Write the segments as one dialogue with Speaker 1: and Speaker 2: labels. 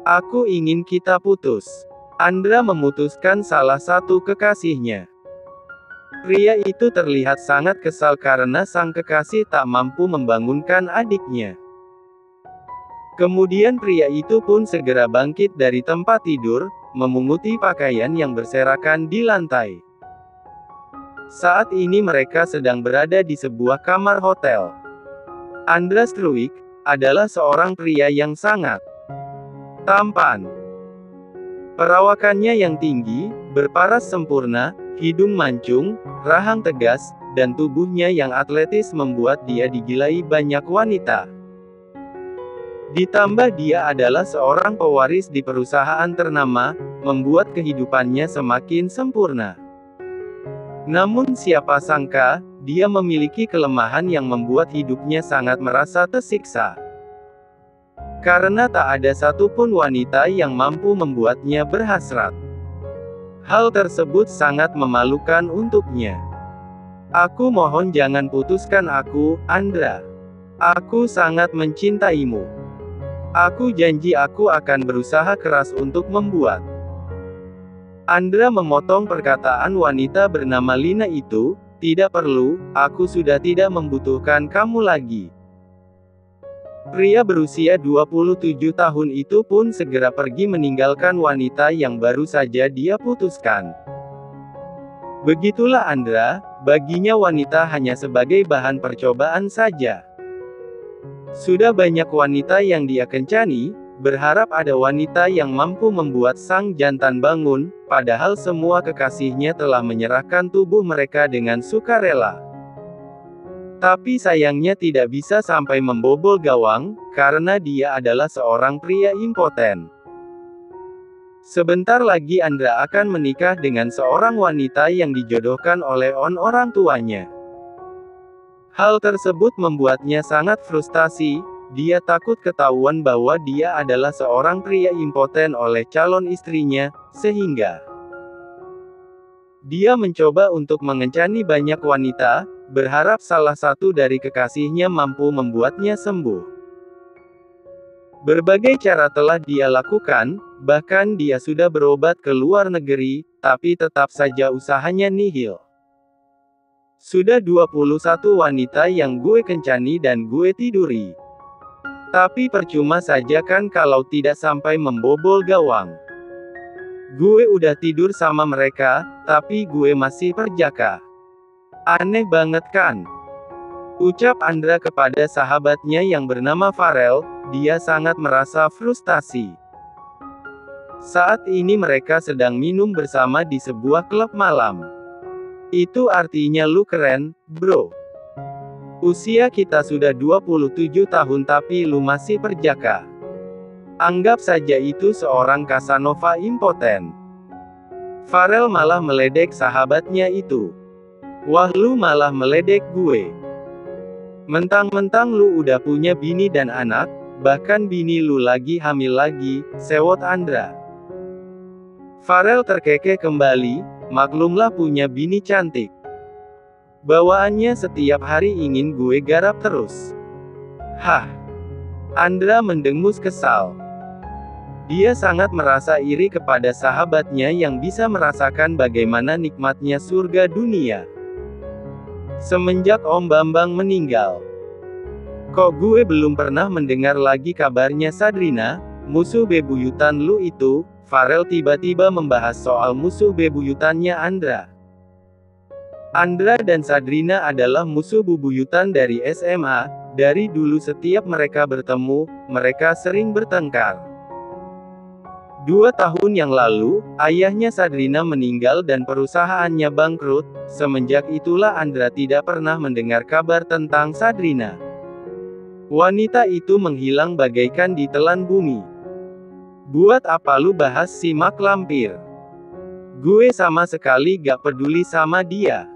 Speaker 1: Aku ingin kita putus. Andra memutuskan salah satu kekasihnya. Pria itu terlihat sangat kesal karena sang kekasih tak mampu membangunkan adiknya. Kemudian pria itu pun segera bangkit dari tempat tidur, memunguti pakaian yang berserakan di lantai. Saat ini mereka sedang berada di sebuah kamar hotel. Andra Struik adalah seorang pria yang sangat tampan. Perawakannya yang tinggi, berparas sempurna, hidung mancung, rahang tegas, dan tubuhnya yang atletis membuat dia digilai banyak wanita. Ditambah dia adalah seorang pewaris di perusahaan ternama, membuat kehidupannya semakin sempurna. Namun siapa sangka, dia memiliki kelemahan yang membuat hidupnya sangat merasa tersiksa. Karena tak ada satupun wanita yang mampu membuatnya berhasrat. Hal tersebut sangat memalukan untuknya. Aku mohon jangan putuskan aku, Andra. Aku sangat mencintaimu. Aku janji aku akan berusaha keras untuk membuat. Andra memotong perkataan wanita bernama Lina itu, tidak perlu, aku sudah tidak membutuhkan kamu lagi. Pria berusia 27 tahun itu pun segera pergi meninggalkan wanita yang baru saja dia putuskan. Begitulah Andra, baginya wanita hanya sebagai bahan percobaan saja. Sudah banyak wanita yang dia kencani, berharap ada wanita yang mampu membuat sang jantan bangun, padahal semua kekasihnya telah menyerahkan tubuh mereka dengan sukarela. Tapi sayangnya tidak bisa sampai membobol gawang, karena dia adalah seorang pria impoten. Sebentar lagi Andra akan menikah dengan seorang wanita yang dijodohkan oleh orang tuanya. Hal tersebut membuatnya sangat frustasi, dia takut ketahuan bahwa dia adalah seorang pria impoten oleh calon istrinya, sehingga dia mencoba untuk mengencani banyak wanita, berharap salah satu dari kekasihnya mampu membuatnya sembuh. Berbagai cara telah dia lakukan, bahkan dia sudah berobat ke luar negeri, tapi tetap saja usahanya nihil. Sudah 21 wanita yang gue kencani dan gue tiduri. Tapi percuma saja kan kalau tidak sampai membobol gawang. Gue udah tidur sama mereka, tapi gue masih perjaka. Aneh banget kan? Ucap Andra kepada sahabatnya yang bernama Farel, dia sangat merasa frustasi. Saat ini mereka sedang minum bersama di sebuah klub malam. Itu artinya lu keren, bro. Usia kita sudah 27 tahun tapi lu masih perjaka. Anggap saja itu seorang Casanova impoten. Farel malah meledek sahabatnya itu. Wah lu malah meledek gue. Mentang-mentang lu udah punya bini dan anak, bahkan bini lu lagi hamil lagi, sewot Andra. Farel terkekeh kembali, maklumlah punya bini cantik. Bawaannya setiap hari ingin gue garap terus. Hah. Andra mendengus kesal. Dia sangat merasa iri kepada sahabatnya yang bisa merasakan bagaimana nikmatnya surga dunia. Semenjak Om Bambang meninggal. Kok gue belum pernah mendengar lagi kabarnya Sadrina, musuh bebuyutan lu itu. Farel tiba-tiba membahas soal musuh bebuyutannya Andra. Andra dan Sadrina adalah musuh bebuyutan dari SMA, dari dulu setiap mereka bertemu, mereka sering bertengkar. 2 tahun yang lalu, ayahnya Sadrina meninggal dan perusahaannya bangkrut, semenjak itulah Andra tidak pernah mendengar kabar tentang Sadrina. Wanita itu menghilang bagaikan ditelan bumi. Buat apa lu bahas si mak lampir? Gue sama sekali gak peduli sama dia.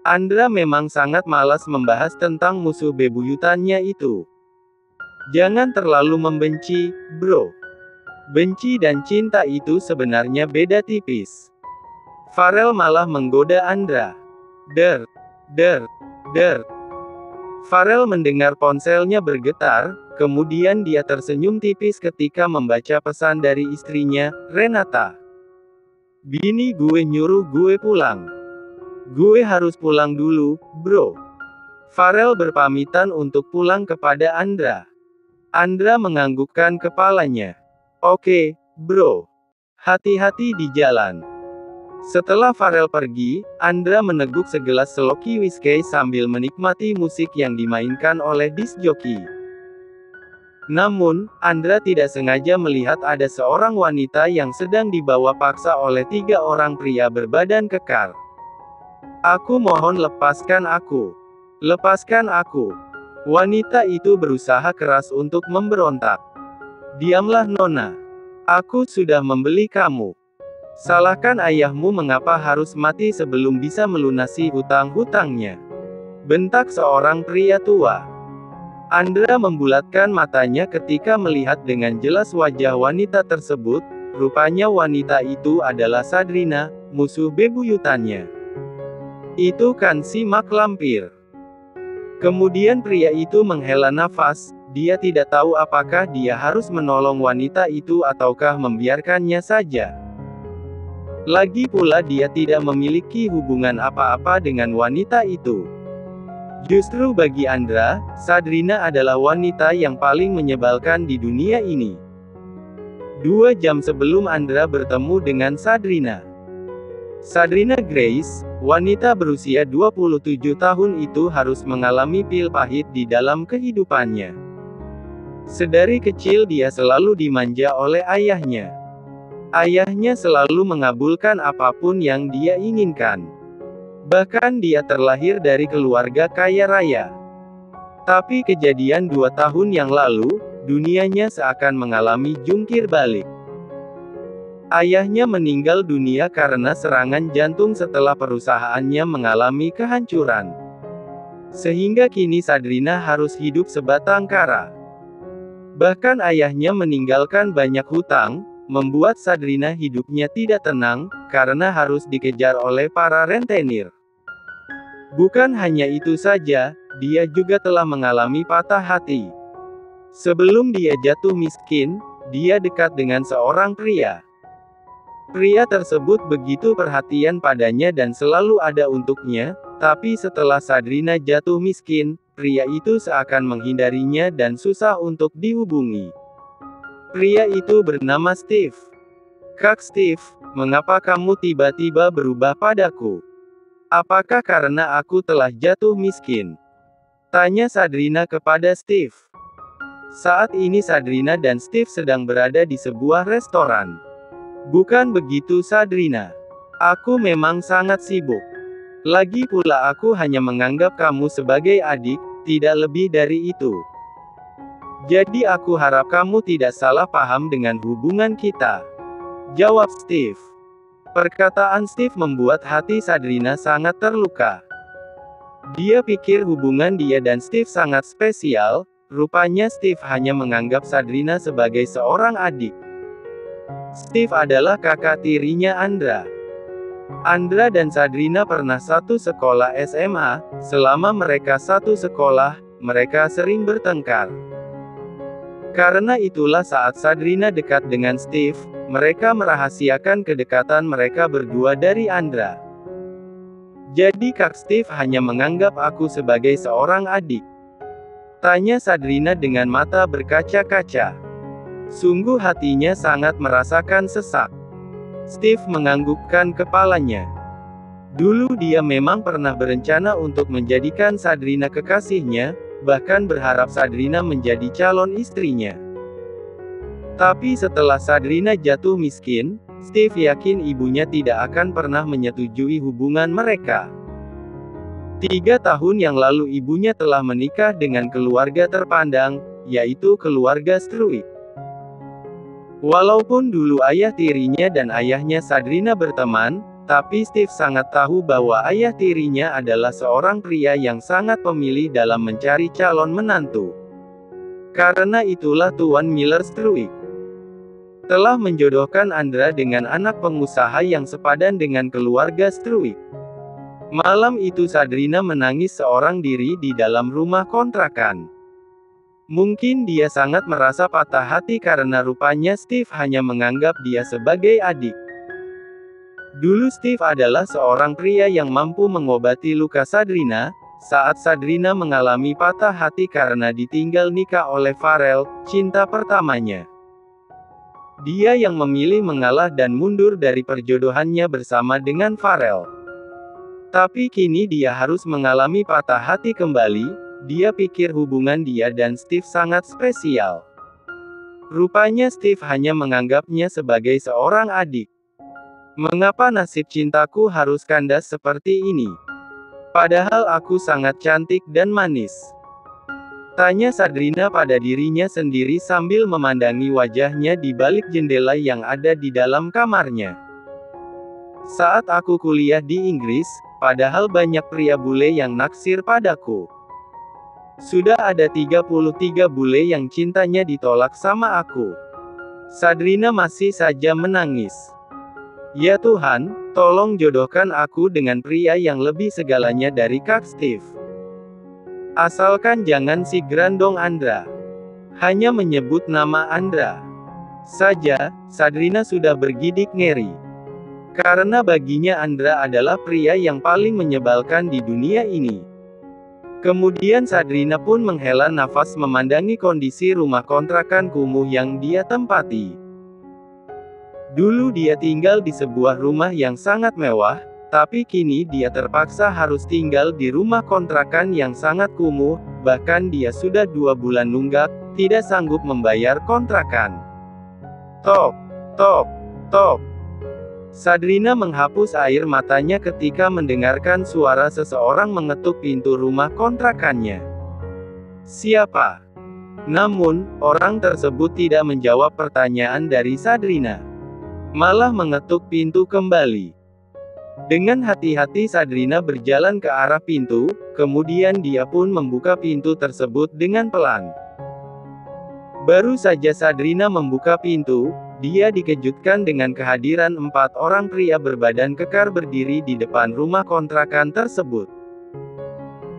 Speaker 1: Andra memang sangat malas membahas tentang musuh bebuyutannya itu. Jangan terlalu membenci, bro. Benci dan cinta itu sebenarnya beda tipis. Farel malah menggoda Andra. Der. Farel mendengar ponselnya bergetar, kemudian dia tersenyum tipis ketika membaca pesan dari istrinya, Renata. Bini gue nyuruh gue pulang. Gue harus pulang dulu, bro. Farel berpamitan untuk pulang kepada Andra. Andra menganggukkan kepalanya. Oke, bro. Hati-hati di jalan. Setelah Farel pergi, Andra meneguk segelas sloki whisky sambil menikmati musik yang dimainkan oleh disc joki. Namun, Andra tidak sengaja melihat ada seorang wanita yang sedang dibawa paksa oleh 3 orang pria berbadan kekar. Aku mohon lepaskan aku. Lepaskan aku. Wanita itu berusaha keras untuk memberontak. Diamlah Nona. Aku sudah membeli kamu. Salahkan ayahmu mengapa harus mati sebelum bisa melunasi hutang-hutangnya. Bentak seorang pria tua. Andra membulatkan matanya ketika melihat dengan jelas wajah wanita tersebut. Rupanya wanita itu adalah Sadrina, musuh bebuyutannya. Itu kan si mak lampir. Kemudian pria itu menghela nafas, dia tidak tahu apakah dia harus menolong wanita itu ataukah membiarkannya saja. Lagi pula dia tidak memiliki hubungan apa-apa dengan wanita itu. Justru bagi Andra, Sadrina adalah wanita yang paling menyebalkan di dunia ini. 2 jam sebelum Andra bertemu dengan Sadrina. Sadrina Grace, wanita berusia 27 tahun itu harus mengalami pil pahit di dalam kehidupannya. Sedari kecil dia selalu dimanja oleh ayahnya. Ayahnya selalu mengabulkan apapun yang dia inginkan. Bahkan dia terlahir dari keluarga kaya raya. Tapi kejadian 2 tahun yang lalu, dunianya seakan mengalami jungkir balik. Ayahnya meninggal dunia karena serangan jantung setelah perusahaannya mengalami kehancuran. Sehingga kini Sadrina harus hidup sebatang kara. Bahkan ayahnya meninggalkan banyak hutang, membuat Sadrina hidupnya tidak tenang, karena harus dikejar oleh para rentenir. Bukan hanya itu saja, dia juga telah mengalami patah hati. Sebelum dia jatuh miskin, dia dekat dengan seorang pria. Pria tersebut begitu perhatian padanya dan selalu ada untuknya, tapi setelah Sadrina jatuh miskin, pria itu seakan menghindarinya dan susah untuk dihubungi. Pria itu bernama Steve. Kak Steve, mengapa kamu tiba-tiba berubah padaku? Apakah karena aku telah jatuh miskin? Tanya Sadrina kepada Steve. Saat ini Sadrina dan Steve sedang berada di sebuah restoran. Bukan begitu Sadrina. Aku memang sangat sibuk. Lagi pula aku hanya menganggap kamu sebagai adik, tidak lebih dari itu. Jadi aku harap kamu tidak salah paham dengan hubungan kita. Jawab Steve. Perkataan Steve membuat hati Sadrina sangat terluka. Dia pikir hubungan dia dan Steve sangat spesial, rupanya Steve hanya menganggap Sadrina sebagai seorang adik. Steve adalah kakak tirinya Andra. Andra dan Sadrina pernah satu sekolah SMA, selama mereka satu sekolah, mereka sering bertengkar. Karena itulah saat Sadrina dekat dengan Steve, mereka merahasiakan kedekatan mereka berdua dari Andra. Jadi Kak Steve hanya menganggap aku sebagai seorang adik? Tanya Sadrina dengan mata berkaca-kaca. Sungguh hatinya sangat merasakan sesak. Steve menganggukkan kepalanya. Dulu dia memang pernah berencana untuk menjadikan Sadrina kekasihnya, bahkan berharap Sadrina menjadi calon istrinya. Tapi setelah Sadrina jatuh miskin, Steve yakin ibunya tidak akan pernah menyetujui hubungan mereka. 3 tahun yang lalu ibunya telah menikah dengan keluarga terpandang, yaitu keluarga Struik. Walaupun dulu ayah tirinya dan ayahnya Sadrina berteman, tapi Steve sangat tahu bahwa ayah tirinya adalah seorang pria yang sangat pemilih dalam mencari calon menantu. Karena itulah Tuan Miller Struik telah menjodohkan Andra dengan anak pengusaha yang sepadan dengan keluarga Struik. Malam itu Sadrina menangis seorang diri di dalam rumah kontrakan. Mungkin dia sangat merasa patah hati karena rupanya Steve hanya menganggap dia sebagai adik. Dulu Steve adalah seorang pria yang mampu mengobati luka Sadrina, saat Sadrina mengalami patah hati karena ditinggal nikah oleh Farrell, cinta pertamanya. Dia yang memilih mengalah dan mundur dari perjodohannya bersama dengan Farrell. Tapi kini dia harus mengalami patah hati kembali. Dia pikir hubungan dia dan Steve sangat spesial. Rupanya Steve hanya menganggapnya sebagai seorang adik. Mengapa nasib cintaku harus kandas seperti ini? Padahal aku sangat cantik dan manis. Tanya Sadrina pada dirinya sendiri sambil memandangi wajahnya di balik jendela yang ada di dalam kamarnya. Saat aku kuliah di Inggris, padahal banyak pria bule yang naksir padaku. Sudah ada 33 bule yang cintanya ditolak sama aku. Sadrina masih saja menangis. Ya Tuhan, tolong jodohkan aku dengan pria yang lebih segalanya dari Kak Steve. Asalkan jangan si Grandong Andra. Hanya menyebut nama Andra saja, Sadrina sudah bergidik ngeri. Karena baginya Andra adalah pria yang paling menyebalkan di dunia ini. Kemudian Sadrina pun menghela nafas memandangi kondisi rumah kontrakan kumuh yang dia tempati. Dulu dia tinggal di sebuah rumah yang sangat mewah, tapi kini dia terpaksa harus tinggal di rumah kontrakan yang sangat kumuh, bahkan dia sudah 2 bulan nunggak, tidak sanggup membayar kontrakan. Tok, tok, tok. Sadrina menghapus air matanya ketika mendengarkan suara seseorang mengetuk pintu rumah kontrakannya. Siapa? Namun, orang tersebut tidak menjawab pertanyaan dari Sadrina. Malah mengetuk pintu kembali. Dengan hati-hati Sadrina berjalan ke arah pintu, kemudian dia pun membuka pintu tersebut dengan pelan. Baru saja Sadrina membuka pintu, dia dikejutkan dengan kehadiran 4 orang pria berbadan kekar berdiri di depan rumah kontrakan tersebut.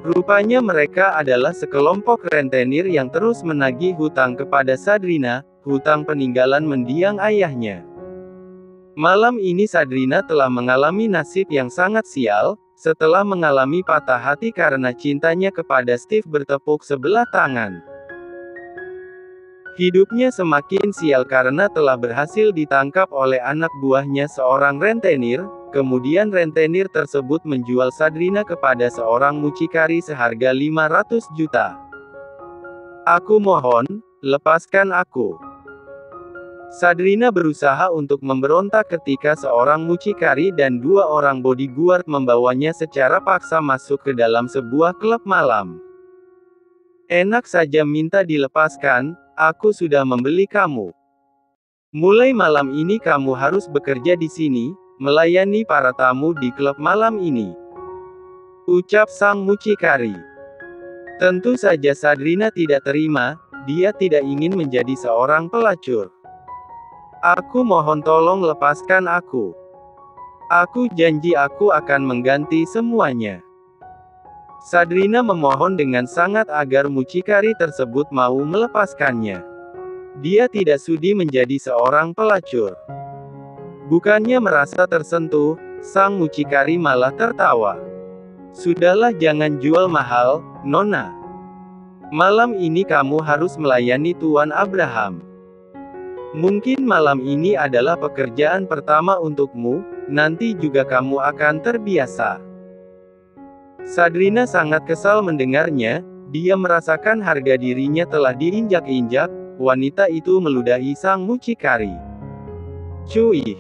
Speaker 1: Rupanya mereka adalah sekelompok rentenir yang terus menagih hutang kepada Sadrina, hutang peninggalan mendiang ayahnya. Malam ini Sadrina telah mengalami nasib yang sangat sial, setelah mengalami patah hati karena cintanya kepada Steve bertepuk sebelah tangan. Hidupnya semakin sial karena telah berhasil ditangkap oleh anak buahnya seorang rentenir, kemudian rentenir tersebut menjual Sadrina kepada seorang mucikari seharga 500 juta. Aku mohon, lepaskan aku. Sadrina berusaha untuk memberontak ketika seorang mucikari dan 2 orang bodyguard membawanya secara paksa masuk ke dalam sebuah klub malam. Enak saja minta dilepaskan, aku sudah membeli kamu. Mulai malam ini kamu harus bekerja di sini, melayani para tamu di klub malam ini. Ucap sang mucikari. Tentu saja Sadrina tidak terima, dia tidak ingin menjadi seorang pelacur. Aku mohon tolong lepaskan aku. Aku janji aku akan mengganti semuanya. Sadrina memohon dengan sangat agar mucikari tersebut mau melepaskannya. Dia tidak sudi menjadi seorang pelacur. Bukannya merasa tersentuh, sang mucikari malah tertawa. Sudahlah, jangan jual mahal, Nona. Malam ini kamu harus melayani Tuan Abraham. Mungkin malam ini adalah pekerjaan pertama untukmu, nanti juga kamu akan terbiasa. Sadrina sangat kesal mendengarnya, dia merasakan harga dirinya telah diinjak-injak, wanita itu meludahi sang mucikari. Cuy,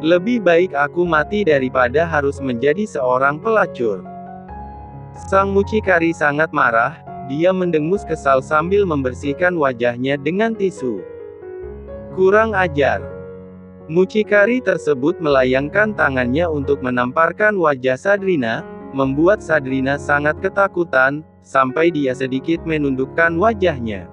Speaker 1: lebih baik aku mati daripada harus menjadi seorang pelacur. Sang mucikari sangat marah, dia mendengus kesal sambil membersihkan wajahnya dengan tisu. Kurang ajar. Mucikari tersebut melayangkan tangannya untuk menamparkan wajah Sadrina, membuat Sadrina sangat ketakutan, sampai dia sedikit menundukkan wajahnya.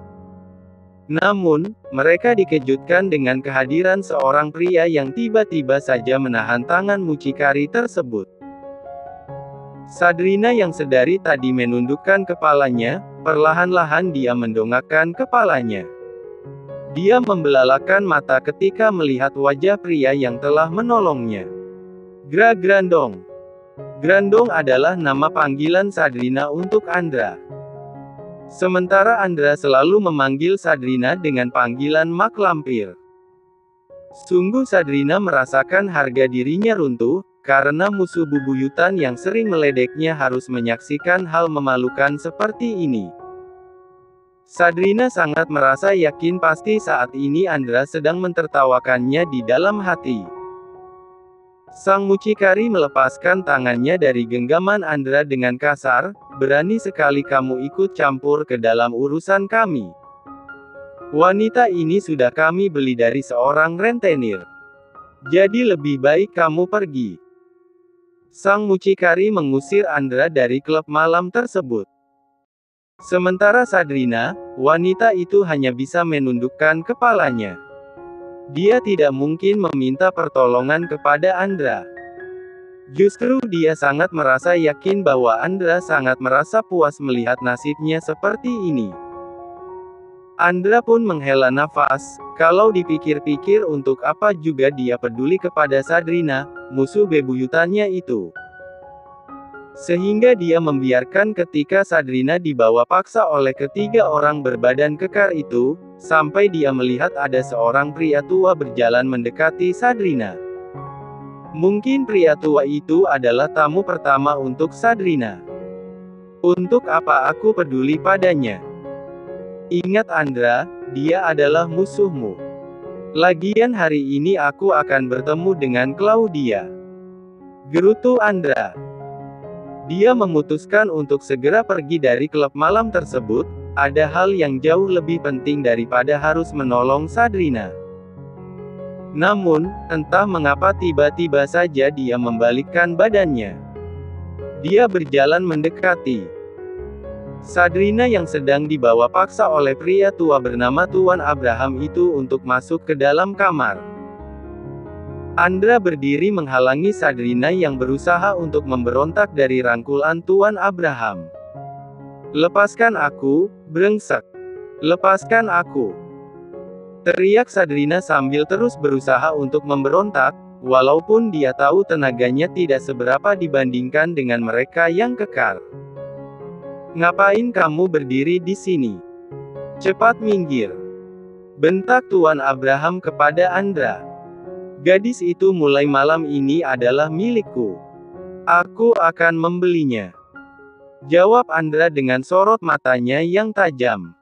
Speaker 1: Namun, mereka dikejutkan dengan kehadiran seorang pria yang tiba-tiba saja menahan tangan mucikari tersebut. Sadrina yang sedari tadi menundukkan kepalanya, perlahan-lahan dia mendongakkan kepalanya. Dia membelalakan mata ketika melihat wajah pria yang telah menolongnya. Grandong. Grandong adalah nama panggilan Sadrina untuk Andra. Sementara Andra selalu memanggil Sadrina dengan panggilan Mak Lampir. Sungguh Sadrina merasakan harga dirinya runtuh, karena musuh bebuyutan yang sering meledeknya harus menyaksikan hal memalukan seperti ini. Sadrina sangat merasa yakin pasti saat ini Andra sedang mentertawakannya di dalam hati. Sang mucikari melepaskan tangannya dari genggaman Andra dengan kasar, "Berani sekali kamu ikut campur ke dalam urusan kami. Wanita ini sudah kami beli dari seorang rentenir. Jadi lebih baik kamu pergi." Sang mucikari mengusir Andra dari klub malam tersebut. Sementara Sadrina, wanita itu hanya bisa menundukkan kepalanya. Dia tidak mungkin meminta pertolongan kepada Andra. Justru dia sangat merasa yakin bahwa Andra sangat merasa puas melihat nasibnya seperti ini. Andra pun menghela nafas, kalau dipikir-pikir untuk apa juga dia peduli kepada Sadrina, musuh bebuyutannya itu. Sehingga dia membiarkan ketika Sadrina dibawa paksa oleh ketiga orang berbadan kekar itu, sampai dia melihat ada seorang pria tua berjalan mendekati Sadrina. Mungkin pria tua itu adalah tamu pertama untuk Sadrina. Untuk apa aku peduli padanya? Ingat Andra, dia adalah musuhmu. Lagian hari ini aku akan bertemu dengan Claudia. Gerutu Andra. Dia memutuskan untuk segera pergi dari klub malam tersebut, ada hal yang jauh lebih penting daripada harus menolong Sadrina. Namun, entah mengapa tiba-tiba saja dia membalikkan badannya. Dia berjalan mendekati Sadrina yang sedang dibawa paksa oleh pria tua bernama Tuan Abraham itu untuk masuk ke dalam kamar. Andra berdiri menghalangi Sadrina yang berusaha untuk memberontak dari rangkulan Tuan Abraham. "Lepaskan aku, brengsek! Lepaskan aku!" teriak Sadrina sambil terus berusaha untuk memberontak, walaupun dia tahu tenaganya tidak seberapa dibandingkan dengan mereka yang kekar. "Ngapain kamu berdiri di sini? Cepat minggir!" bentak Tuan Abraham kepada Andra. "Gadis itu mulai malam ini adalah milikku. Aku akan membelinya," jawab Andra dengan sorot matanya yang tajam.